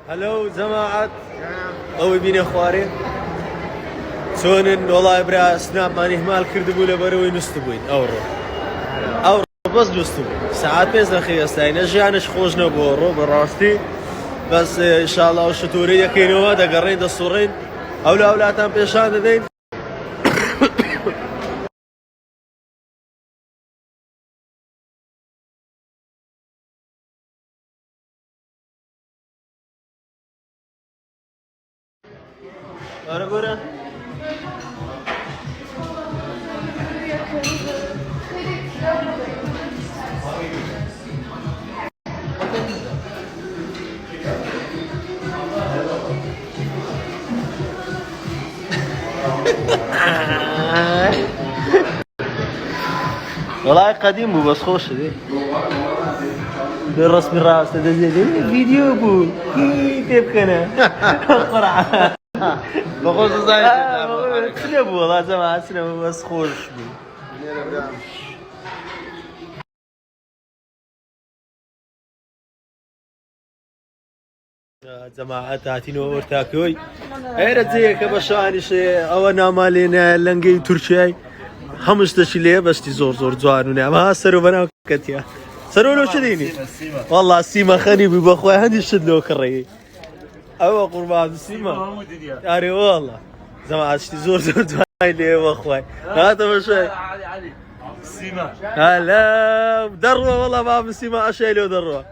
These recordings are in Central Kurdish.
هلو جماعة أوي بيني خواري سونن والله برا سناب ماني مال كردبو لبروي نستبوين أورو بس جستبوين ساعات بيز لخي استاين أجيانش خوش نبورو براستي بس إن شاء الله وشتوري يكينوا دا قرين دا الصورين أولا تام بيشان دين أرجونا والله قديم بو بس خوش دي بالرسم الراس تدزي فيديو بو كيف كان قرعه بخوش زايد سنة بو والله جماعة سنة بو بس خوش بو جماعة هاتينو ورتاكوي ايرت زيك بشانش او نامالين لنجي تركيا همش تشيليه بس زور جوانو ما سرو بنا كتيا سرو لو شديني والله السيما خني بخوي هندي شدلو كري أو قربان السيما يعني والله زمان عشتي زور جواي لي واخوي هذا مش علي السيما هلا دروه والله ما بالسيما اشيله دروه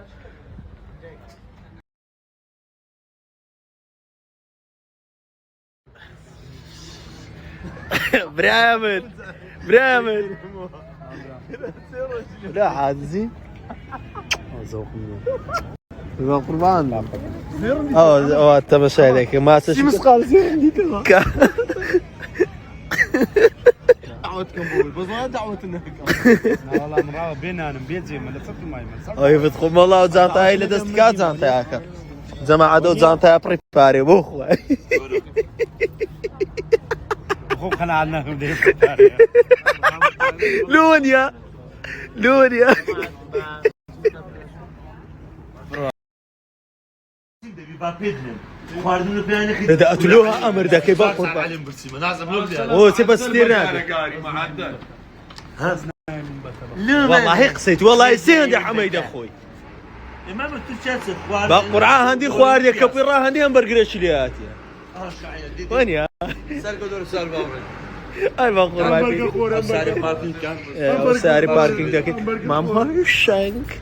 برامل لا عاد زين ذوق يبقى قربان اه التمشي عليك ما تشي مسقال زين دي كذا دعوتكم بول بس ما دعوتنا والله مراه بينا انا بيت زي ما لفت الماي اي بتخم والله زانتا هي لدستكات زانتا ياك جماعه دو زانتا بريباري بو خوي اخو خلع عنا بريباري لونيا ده قتلوها امر ده كيف باخذ عليهم برسيمه لازم هو تبى ستير والله هي قصيت والله يسين يا حميد اخوي امام التشاتس خوار بقرعه هندي خوار يا كبيره هندي همبرجر شليات يا وين يا سالكو دور سال بابا اي بقرعه ساري باركينج كان ساري باركينج ده ما هو شاينك